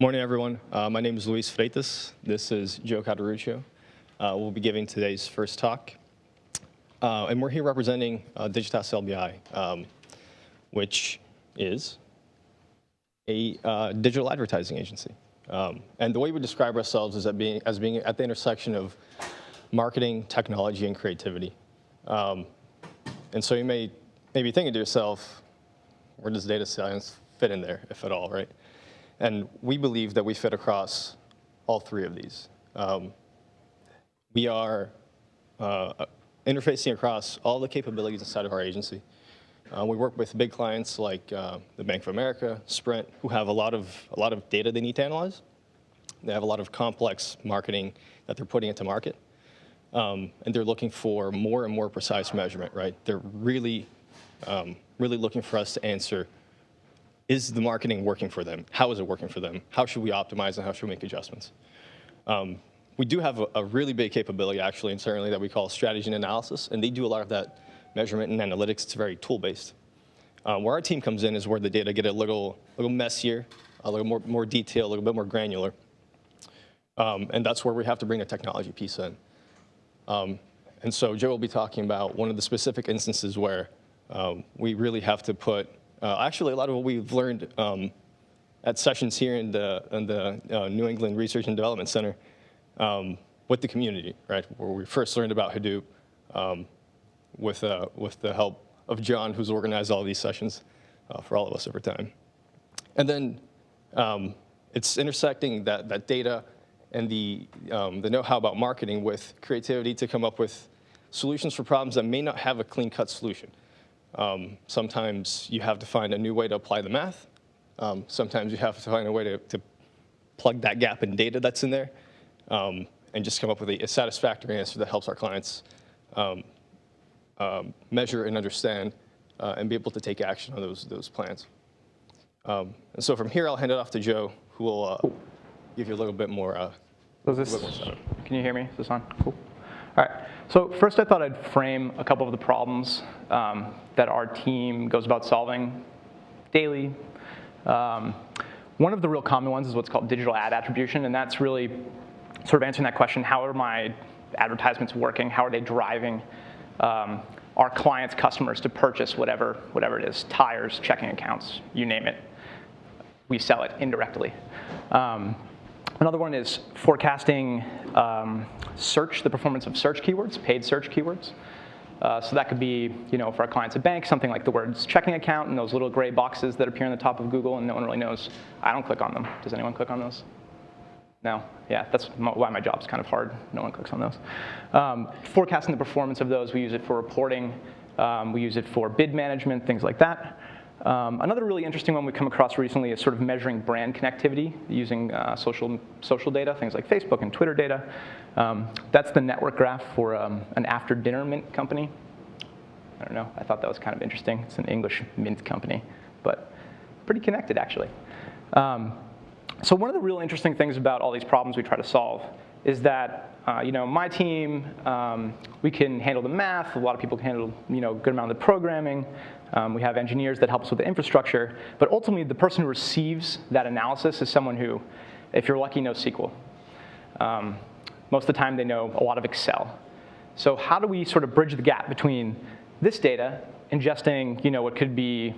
Morning, everyone. My name is Luis Freitas. This is Joe Cataruccio. We'll be giving today's first talk. And we're here representing DigitasLBI, which is a digital advertising agency. And the way we describe ourselves is as being at the intersection of marketing, technology, and creativity. And so you may be thinking to yourself, where does data science fit in there, if at all, right? And we believe that we fit across all three of these. We are interfacing across all the capabilities inside of our agency. We work with big clients like the Bank of America, Sprint, who have a lot of data they need to analyze. They have a lot of complex marketing that they're putting into market. And they're looking for more and more precise measurement, right? They're really looking for us to answer, is the marketing working for them? How is it working for them? How should we optimize and how should we make adjustments? We do have a really big capability, actually, internally that we call strategy and analysis, and they do a lot of that measurement and analytics. It's very tool-based. Where our team comes in is where the data get a little messier, a little more detailed, a little bit more granular. And that's where we have to bring the technology piece in. And so Joe will be talking about one of the specific instances where we really have to put actually, a lot of what we've learned at sessions here in the New England Research and Development Center with the community, right? Where we first learned about Hadoop with the help of John, who's organized all of these sessions for all of us over time. And then it's intersecting that data and the know-how about marketing with creativity to come up with solutions for problems that may not have a clean-cut solution. Sometimes you have to find a new way to apply the math. Sometimes you have to find a way to plug that gap in data that's in there and just come up with a satisfactory answer that helps our clients measure and understand and be able to take action on those plans. And so from here, I'll hand it off to Joe, who will give you a little bit more. Can you hear me? Is this on? Cool. All right. So first, I thought I'd frame a couple of the problems that our team goes about solving daily. One of the real common ones is what's called digital ad attribution, and that's really sort of answering that question: how are my advertisements working? How are they driving our clients' customers to purchase whatever it is, tires, checking accounts, you name it. We sell it indirectly. Another one is forecasting search, the performance of search keywords, paid search keywords. So that could be, for our clients at bank, something like the words checking account and those little gray boxes that appear on the top of Google and no one really knows. I don't click on them. Does anyone click on those? No? Yeah, that's why my job's kind of hard. No one clicks on those. Forecasting the performance of those, we use it for reporting. We use it for bid management, things like that. Another really interesting one we come across recently is sort of measuring brand connectivity using social data, things like Facebook and Twitter data. That's the network graph for an after-dinner mint company. I don't know. I thought that was kind of interesting. It's an English mint company, but pretty connected, actually. So one of the real interesting things about all these problems we try to solve is that my team, we can handle the math. A lot of people can handle a good amount of the programming. We have engineers that help us with the infrastructure. But ultimately, the person who receives that analysis is someone who, if you're lucky, knows SQL. Most of the time, they know a lot of Excel. So how do we sort of bridge the gap between this data, ingesting what could be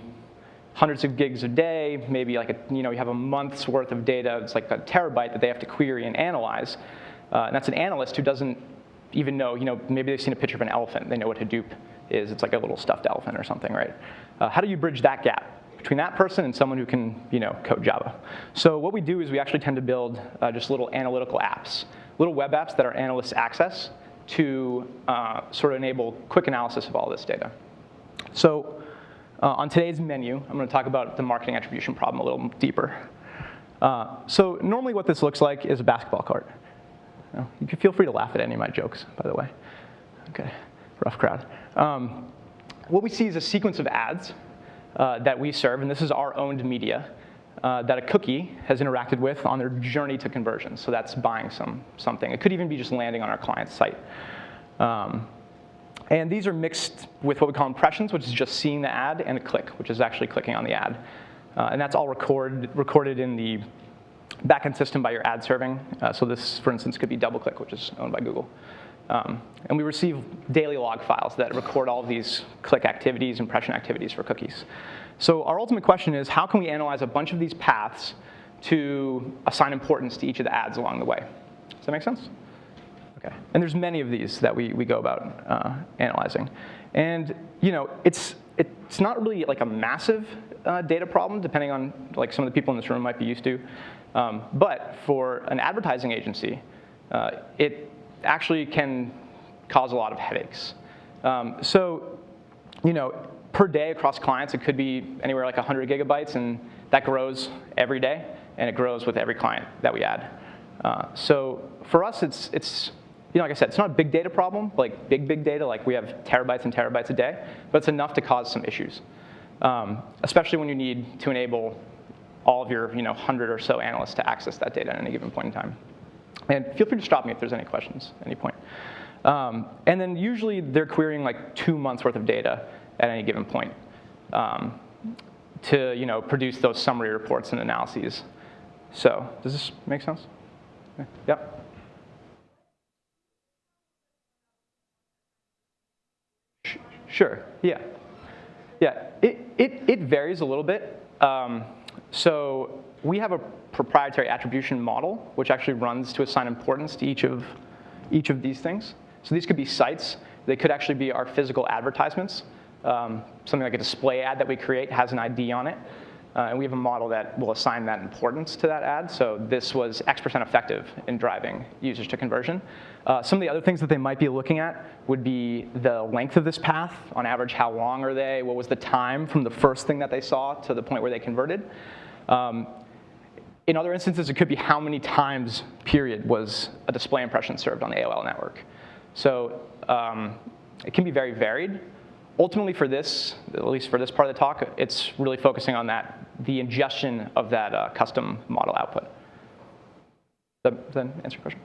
hundreds of gigs a day, maybe like you have a month's worth of data. It's like a terabyte that they have to query and analyze. And that's an analyst who doesn't even know, maybe they've seen a picture of an elephant. They know what Hadoop is. It's like a little stuffed elephant or something, right? How do you bridge that gap between that person and someone who can, code Java? So what we do is we actually tend to build just little analytical apps, little web apps that our analysts access to sort of enable quick analysis of all this data. So on today's menu, I'm going to talk about the marketing attribution problem a little deeper. So normally what this looks like is a basketball court. You can feel free to laugh at any of my jokes, by the way. Okay, rough crowd. What we see is a sequence of ads that we serve, and this is our owned media that a cookie has interacted with on their journey to conversion. So that's buying something. It could even be just landing on our client's site. And these are mixed with what we call impressions, which is just seeing the ad, and a click, which is actually clicking on the ad. And that's all recorded in the backend system by your ad serving. So this, for instance, could be DoubleClick, which is owned by Google. And we receive daily log files that record all of these click activities, impression activities for cookies. So our ultimate question is, how can we analyze a bunch of these paths to assign importance to each of the ads along the way? Does that make sense? Okay. And there's many of these that we go about analyzing. And it's not really like a massive data problem, depending on like some of the people in this room might be used to. But for an advertising agency, it actually can cause a lot of headaches. So, per day across clients, it could be anywhere like 100 gigabytes, and that grows every day, and it grows with every client that we add. So for us, it's like I said, it's not a big data problem, like big data, like we have terabytes and terabytes a day, but it's enough to cause some issues, especially when you need to enable all of your 100 or so analysts to access that data at any given point in time. And feel free to stop me if there's any questions at any point. And then usually they're querying like 2 months worth of data at any given point to produce those summary reports and analyses. So does this make sense? Okay. Yep. Sure. Yeah. Yeah. It varies a little bit. So we have a proprietary attribution model, which actually runs to assign importance to each of these things. So these could be sites. They could actually be our physical advertisements. Something like a display ad that we create has an ID on it. And we have a model that will assign that importance to that ad. So this was X% effective in driving users to conversion. Some of the other things that they might be looking at would be the length of this path. On average, how long are they? What was the time from the first thing that they saw to the point where they converted? In other instances, it could be how many times, period, was a display impression served on the AOL network. So it can be very varied. Ultimately for this, at least for this part of the talk, it's really focusing on the ingestion of that custom model output. Does that answer your question?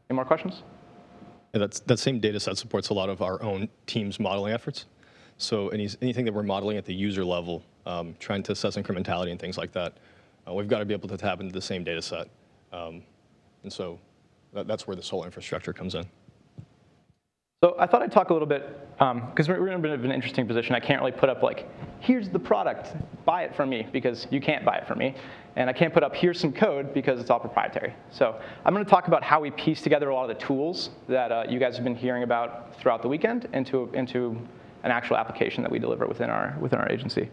Any more questions? Yeah, that same data set supports a lot of our own team's modeling efforts. So anything that we're modeling at the user level, trying to assess incrementality and things like that, we've got to be able to tap into the same data set. And so that's where this whole infrastructure comes in. So I thought I'd talk a little bit, because we're in a bit of an interesting position. I can't really put up like, here's the product, buy it from me, because you can't buy it from me. And I can't put up, here's some code, because it's all proprietary. So I'm going to talk about how we piece together a lot of the tools that you guys have been hearing about throughout the weekend into an actual application that we deliver within our agency.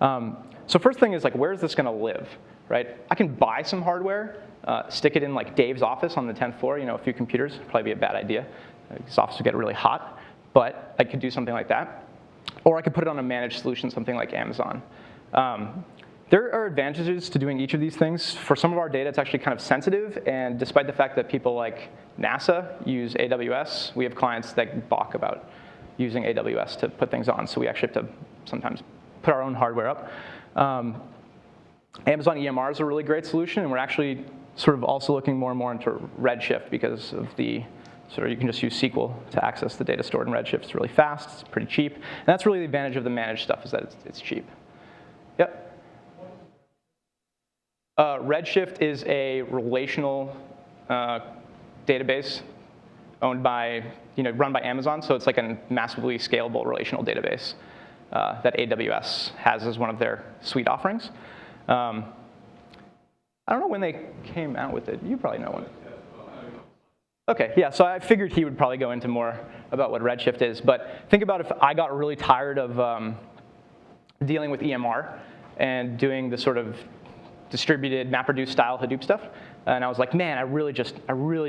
So first thing is, like, where is this going to live, right? I can buy some hardware, stick it in like Dave's office on the 10th floor, a few computers, probably be a bad idea. This office would get really hot, but I could do something like that. Or I could put it on a managed solution, something like Amazon. There are advantages to doing each of these things. For some of our data, it's actually kind of sensitive, and despite the fact that people like NASA use AWS, we have clients that balk about using AWS to put things on, so we actually have to sometimes put our own hardware up. Amazon EMR is a really great solution, and we're actually sort of also looking more and more into Redshift because of the you can just use SQL to access the data stored in Redshift. It's really fast, it's pretty cheap. And that's really the advantage of the managed stuff, is that it's cheap. Yep. Redshift is a relational database owned by, run by Amazon. So it's like a massively scalable relational database that AWS has as one of their suite offerings. I don't know when they came out with it. You probably know when. Okay, yeah, so I figured he would probably go into more about what Redshift is. But think about if I got really tired of dealing with EMR and doing the sort of distributed MapReduce style Hadoop stuff. And I was like, man, I really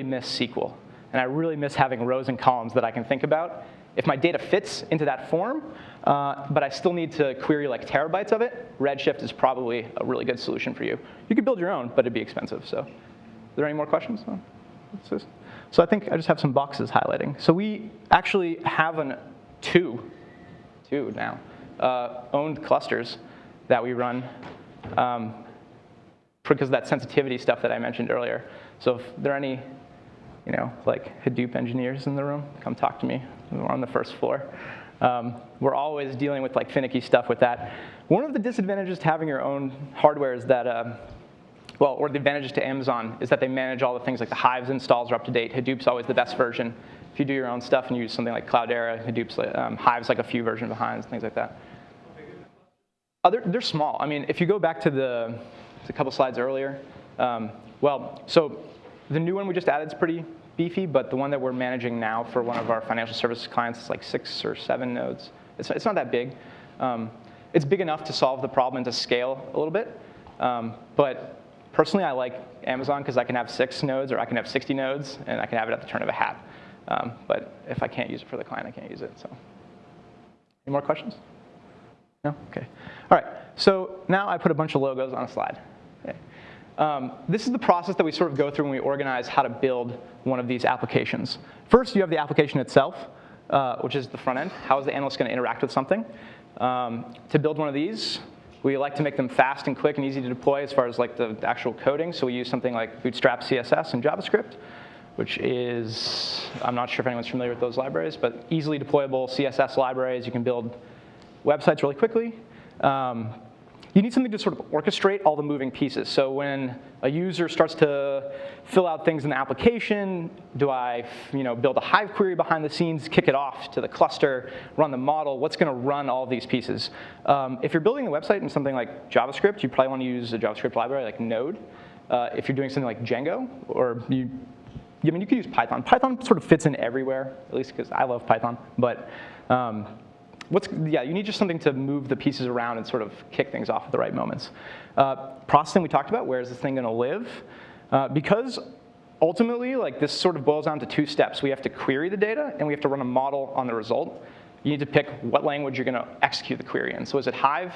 miss SQL. And I really miss having rows and columns that I can think about. If my data fits into that form, but I still need to query like terabytes of it, Redshift is probably a really good solution for you. You could build your own, but it'd be expensive. So, are there any more questions? So I think I just have some boxes highlighting. So we actually have two now, owned clusters that we run because of that sensitivity stuff that I mentioned earlier. So if there are any, like Hadoop engineers in the room, come talk to me. We're on the first floor. We're always dealing with like finicky stuff with that. One of the disadvantages to having your own hardware is that well, or the advantages to Amazon is that they manage all the things like the Hives installs are up to date. Hadoop's always the best version. If you do your own stuff and you use something like Cloudera, Hadoop's Hive's like a few versions behind, things like that. They're small. I mean, if you go back to a couple slides earlier, well, so the new one we just added is pretty beefy, but the one that we're managing now for one of our financial services clients is like 6 or 7 nodes. It's not that big. It's big enough to solve the problem and to scale a little bit. But personally, I like Amazon because I can have 6 nodes or I can have 60 nodes, and I can have it at the turn of a hat. But if I can't use it for the client, I can't use it. So, any more questions? No? OK. All right. So now I put a bunch of logos on a slide. Okay. This is the process that we sort of go through when we organize how to build one of these applications. First, you have the application itself, which is the front end. How is the analyst going to interact with something? To build one of these, we like to make them fast and quick and easy to deploy as far as like the actual coding. So we use something like Bootstrap CSS and JavaScript, which is, I'm not sure if anyone's familiar with those libraries, but easily deployable CSS libraries. You can build websites really quickly. You need something to sort of orchestrate all the moving pieces. So when a user starts to fill out things in the application, do I build a Hive query behind the scenes, kick it off to the cluster, run the model? What's going to run all of these pieces? If you're building a website in something like JavaScript, you probably want to use a JavaScript library like Node. If you're doing something like Django, or you could use Python. Python sort of fits in everywhere, at least because I love Python. But you need just something to move the pieces around and sort of kick things off at the right moments. Processing we talked about, where is this thing going to live? Because ultimately, this sort of boils down to 2 steps. We have to query the data, and we have to run a model on the result. You need to pick what language you're going to execute the query in. So is it Hive?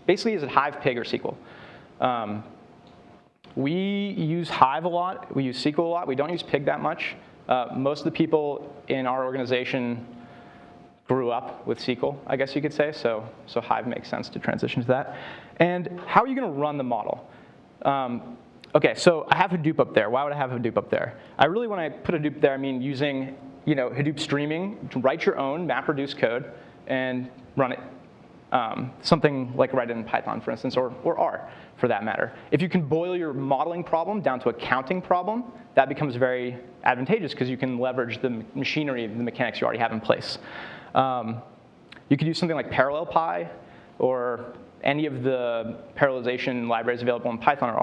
Basically, is it Hive, Pig, or SQL? We use Hive a lot. We use SQL a lot. We don't use Pig that much. Most of the people in our organization grew up with SQL, I guess you could say, so Hive makes sense to transition to that. And how are you going to run the model? OK, so I have Hadoop up there. Why would I have Hadoop up there? When I put Hadoop there, I mean using Hadoop streaming to write your own MapReduce code and run it. Something like write it in Python, for instance, or R, for that matter. If you can boil your modeling problem down to a counting problem, that becomes very advantageous because you can leverage the machinery, the mechanics you already have in place. You could use something like ParallelPy or any of the parallelization libraries available in Python or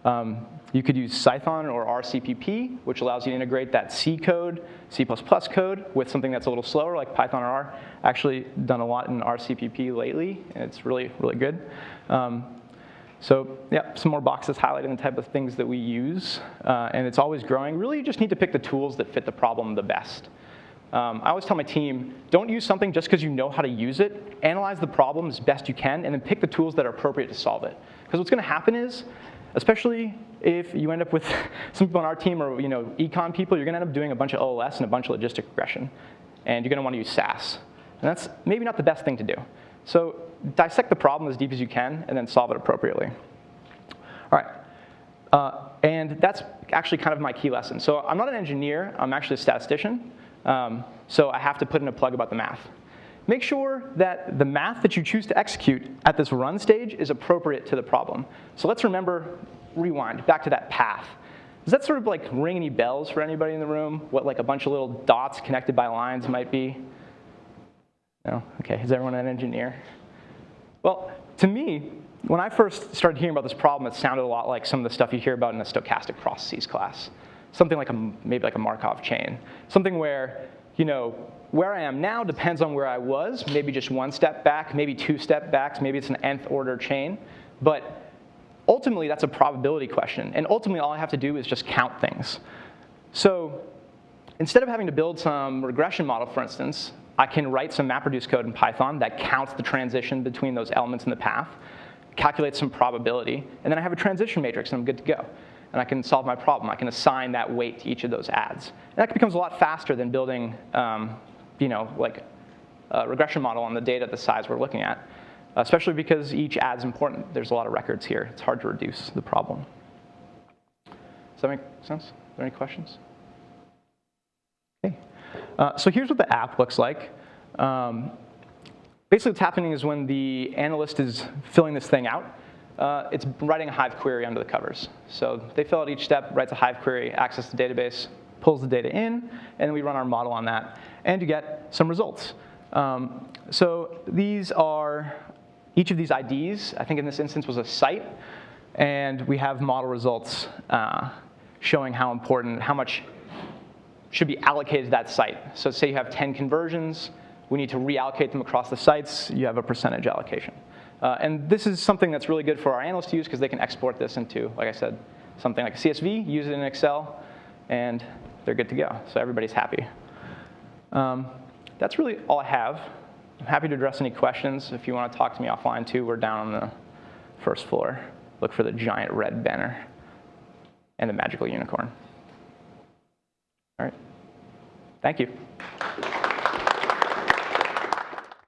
R. You could use Cython or RCPP, which allows you to integrate that C code, C++ code, with something that's a little slower, like Python or R. Actually done a lot in RCPP lately, and it's really, really good. So yeah, some more boxes highlighting the type of things that we use. And it's always growing. Really, you just need to pick the tools that fit the problem the best. I always tell my team, don't use something just because you know how to use it. Analyze the problem as best you can, and then pick the tools that are appropriate to solve it. Because what's going to happen is, especially if you end up with some people on our team or econ people, you're going to end up doing a bunch of OLS and a bunch of logistic regression. And you're going to want to use SAS. And that's maybe not the best thing to do. So dissect the problem as deep as you can, and then solve it appropriately. All right. And that's actually kind of my key lesson. So I'm not an engineer. I'm actually a statistician. So I have to put in a plug about the math. Make sure that the math that you choose to execute at this run stage is appropriate to the problem. So let's rewind back to that path. Does that sort of ring any bells for anybody in the room? What a bunch of little dots connected by lines might be? No? OK, is everyone an engineer? Well, to me, when I first started hearing about this problem, it sounded a lot like some of the stuff you hear about in a stochastic processes class. Something like maybe like a Markov chain. Something where, where I am now depends on where I was, maybe just 1 step back, maybe 2 step backs, maybe it's an nth order chain. But ultimately, that's a probability question. And ultimately, all I have to do is just count things. So instead of having to build some regression model, for instance, I can write some MapReduce code in Python that counts the transition between those elements in the path, calculates some probability, and then I have a transition matrix, and I'm good to go. And I can solve my problem. I can assign that weight to each of those ads. And that becomes a lot faster than building a regression model on the data the size we're looking at, especially because each ad's important. There's a lot of records here. It's hard to reduce the problem. Does that make sense? Are there any questions? OK. So here's what the app looks like. Basically, what's happening is when the analyst is filling this thing out, It's writing a Hive query under the covers. So they fill out each step, writes a Hive query, accesses the database, pulls the data in, and we run our model on that. And you get some results. So these are, each of these IDs, I think in this instance was a site. And we have model results showing how important, how much should be allocated to that site. So say you have 10 conversions. We need to reallocate them across the sites. You have a percentage allocation. And this is something that's really good for our analysts to use because they can export this into, like I said, something like a CSV, use it in Excel, and they're good to go. So everybody's happy. That's really all I have. I'm happy to address any questions. If you want to talk to me offline too, we're down on the first floor. Look for the giant red banner and the magical unicorn. All right. Thank you.